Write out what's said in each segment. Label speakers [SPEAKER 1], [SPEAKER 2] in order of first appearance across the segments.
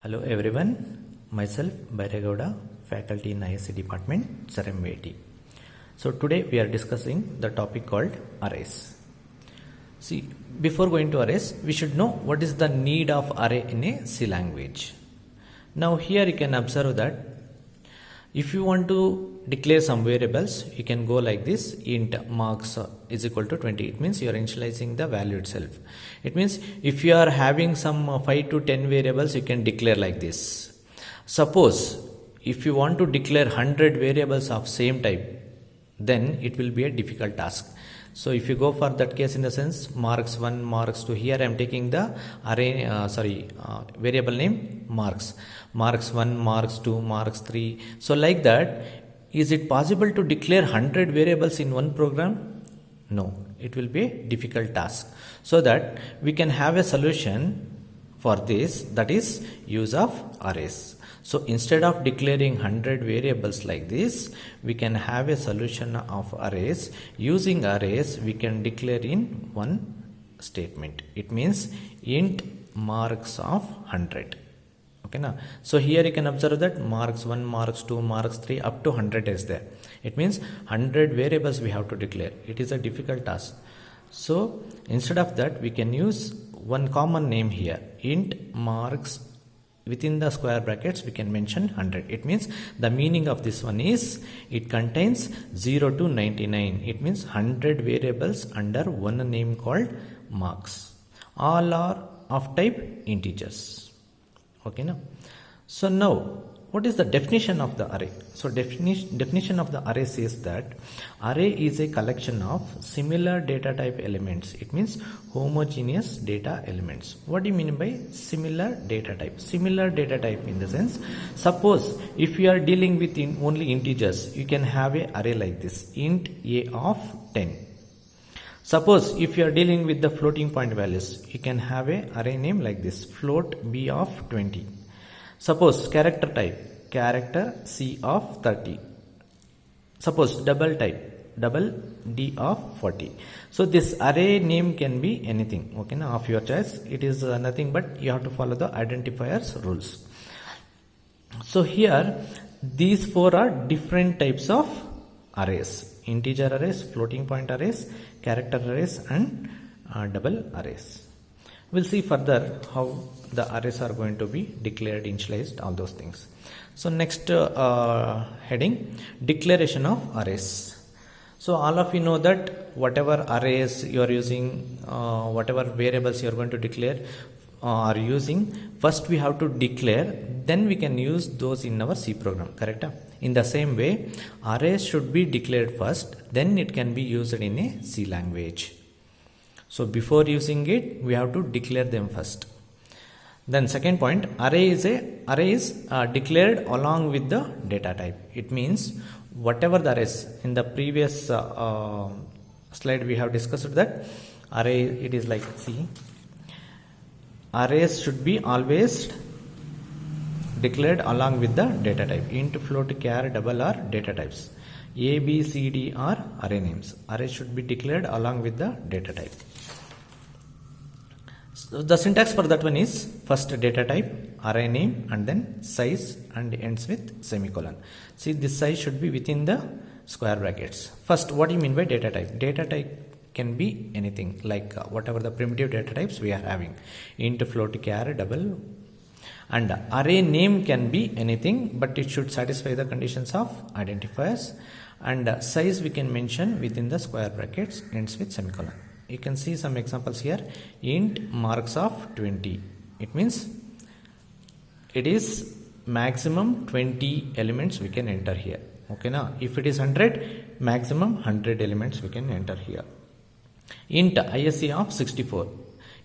[SPEAKER 1] Hello everyone, myself Bairegowda, faculty in ISC department, SRMVIT. So today we are discussing the topic called arrays. See, before going to arrays, we should know what is the need of array in a C language. Now here you can observe that if you want to declare some variables, you can go like this: int marks is equal to 20. It means you are initializing the value itself. It means if you are having some 5 to 10 variables, you can declare like this. Suppose if you want to declare 100 variables of same type, then it will be a difficult task. So if you go for that case, in the sense marks 1, marks 2, here I am taking the array, variable name marks 1, marks 2, marks 3. So like that, is it possible to declare 100 variables in one program? No, it will be a difficult task. So that we can have a solution for this, that is use of arrays. So instead of declaring 100 variables like this, we can have a solution of arrays. Using arrays, we can declare in one statement. It means int marks of 100. Okay, now so here you can observe that marks 1, marks 2, marks 3 up to 100 is there. It means 100 variables we have to declare. It is a difficult task. So instead of that, we can use one common name here, int marks. Within the square brackets we can mention 100. It means the meaning of this one is it contains 0 to 99. It means 100 variables under one name called marks. All are of type integers. Okay, now so now what is the definition of the array? So definition of the array says that array is a collection of similar data type elements. It means homogeneous data elements. What do you mean by similar data type? Similar data type in the sense, suppose if you are dealing with only integers, you can have a array like this, int a of 10. Suppose if you are dealing with the floating point values, you can have a array name like this, float b of 20. Suppose character type, character C of 30. Suppose double type, double D of 40. So this array name can be anything, okay, now of your choice. It is nothing but you have to follow the identifiers rules. So here these four are different types of arrays: integer arrays, floating point arrays, character arrays, and double arrays. We'll see further how the arrays are going to be declared, initialized, all those things. So next heading, declaration of arrays. So all of you know that whatever arrays you are using, whatever variables you are going to declare are using, first we have to declare, then we can use those in our C program, correct? In the same way, arrays should be declared first, then it can be used in a C language. So before using it, we have to declare them first. Then second point, array is declared along with the data type. It means whatever the arrays, in the previous slide we have discussed that array, it is like, see, arrays should be always declared along with the data type. Int, float, char, double are data types. A, B, C, D are array names. Array should be declared along with the data type. So the syntax for that one is first data type, array name, and then size, and ends with semicolon. See, this size should be within the square brackets. First, what do you mean by data type? Data type can be anything, like whatever the primitive data types we are having. Int, float, char, double. And array name can be anything, but it should satisfy the conditions of identifiers. And size we can mention within the square brackets, ends with semicolon. You can see some examples here. Int marks of 20. It means it is maximum 20 elements we can enter here. Okay, now if it is 100, maximum 100 elements we can enter here. Int ISC of 64.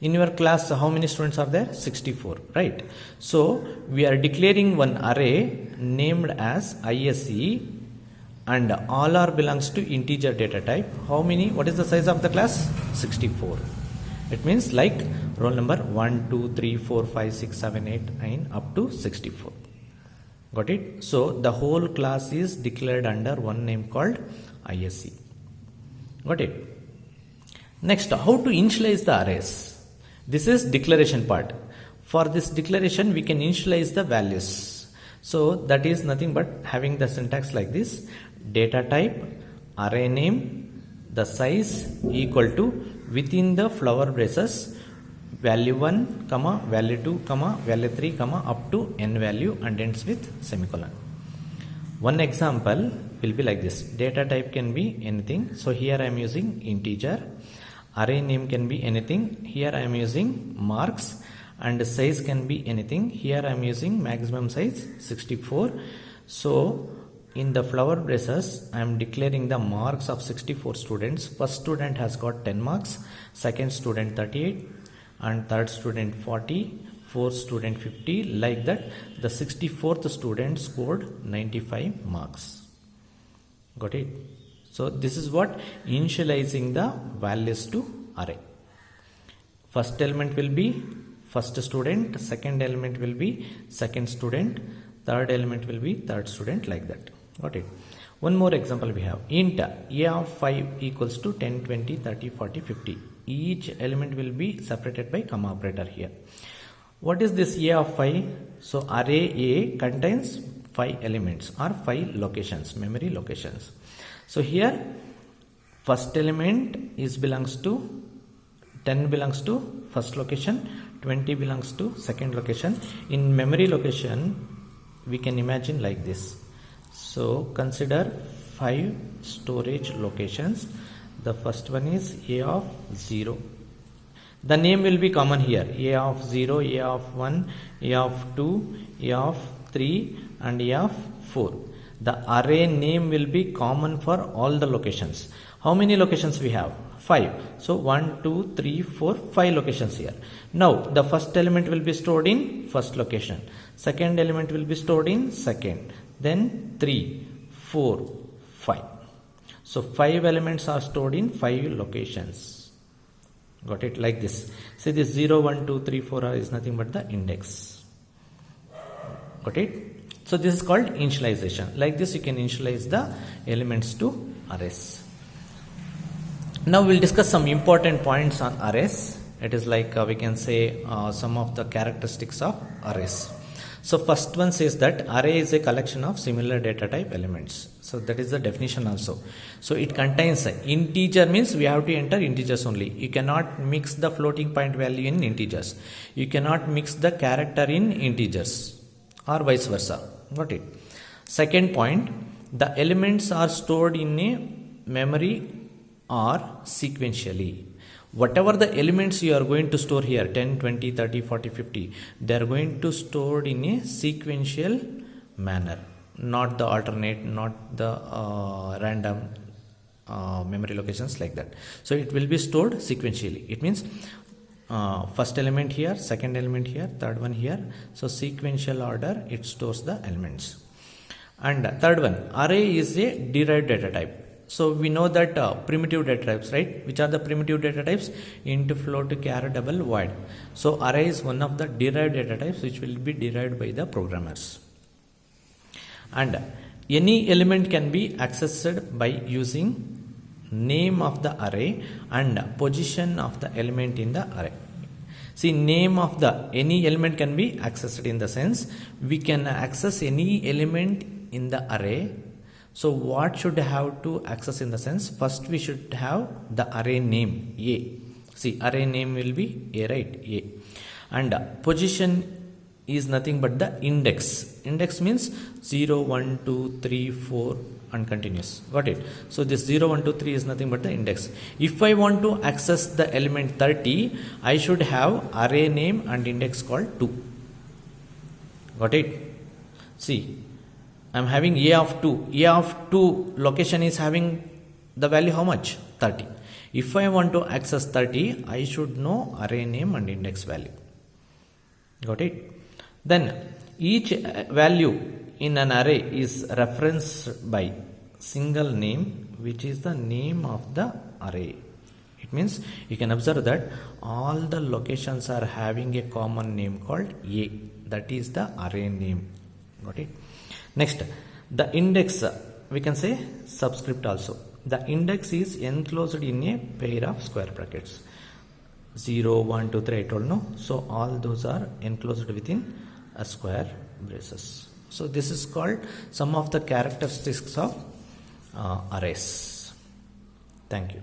[SPEAKER 1] In your class, how many students are there? 64, right? So we are declaring one array named as ISC, and all are belongs to integer data type. How many? What is the size of the class? 64. It means like roll number 1, 2, 3, 4, 5, 6, 7, 8, 9 up to 64. Got it? So the whole class is declared under one name called ISC. Got it? Next, how to initialize the arrays? This is declaration part. For this declaration, we can initialize the values. So that is nothing but having the syntax like this: data type, array name, the size equal to within the flower braces value 1, comma, value 2, comma, value 3, comma, up to n value and ends with semicolon. One example will be like this: data type can be anything. So here I am using integer. Array name can be anything. Here I am using marks. And size can be anything. Here I am using maximum size 64. So in the flower braces, I am declaring the marks of 64 students. First student has got 10 marks, second student 38, and third student 40, fourth student 50. Like that, the 64th student scored 95 marks. Got it? So this is what initializing the values to array. First element will be first student, second element will be second student, third element will be third student, like that. Got it? One more example we have. Int a of 5 equals to 10, 20, 30, 40, 50. Each element will be separated by comma operator here. What is this a of 5? So array A contains 5 elements or 5 locations, memory locations. So here first element is belongs to 10 belongs to first location, 20 belongs to second location. In memory location, we can imagine like this. So consider 5 storage locations. The first one is a of 0. The name will be common here: a of 0, a of 1, a of 2, a of 3, and a of 4. The array name will be common for all the locations. How many locations we have? 5. So 1, 2, 3, 4, 5 locations here. Now the first element will be stored in first location. Second element will be stored in second. Then 3, 4, 5. So 5 elements are stored in 5 locations. Got it? Like this. See, this 0, 1, 2, 3, 4 is nothing but the index. Got it? So this is called initialization. Like this, you can initialize the elements to arrays. Now we'll discuss some important points on arrays. It is like we can say some of the characteristics of arrays. So first one says that array is a collection of similar data type elements. So that is the definition also. So it contains integer, means we have to enter integers only. You cannot mix the floating point value in integers. You cannot mix the character in integers or vice versa. Got it? Second point, the elements are stored in a memory or sequentially. Whatever the elements you are going to store here, 10, 20, 30, 40, 50, they are going to stored in a sequential manner, not the alternate, not the random memory locations, like that. So it will be stored sequentially. It means first element here, second element here, third one here. So sequential order, it stores the elements. And third one, array is a derived data type. So we know that primitive data types, right? Which are the primitive data types? Int, float, char, double, void. So array is one of the derived data types which will be derived by the programmers. And any element can be accessed by using name of the array and position of the element in the array. See, name of the any element can be accessed in the sense we can access any element in the array. So what should have to access in the sense? First we should have the array name A. See, array name will be A, right? A. And position is nothing but the index. Index means 0, 1, 2, 3, 4 and continuous. Got it? So this 0, 1, 2, 3 is nothing but the index. If I want to access the element 30, I should have array name and index called 2. Got it? See, I am having A of 2. A of 2 location is having the value how much? 30. If I want to access 30, I should know array name and index value. Got it? Then each value in an array is referenced by single name, which is the name of the array. It means you can observe that all the locations are having a common name called A. That is the array name. Got it? Next, the index, we can say subscript also. The index is enclosed in a pair of square brackets. 0, 1, 2, 3 I told no. So all those are enclosed within a square braces. So this is called some of the characteristics of arrays. Thank you.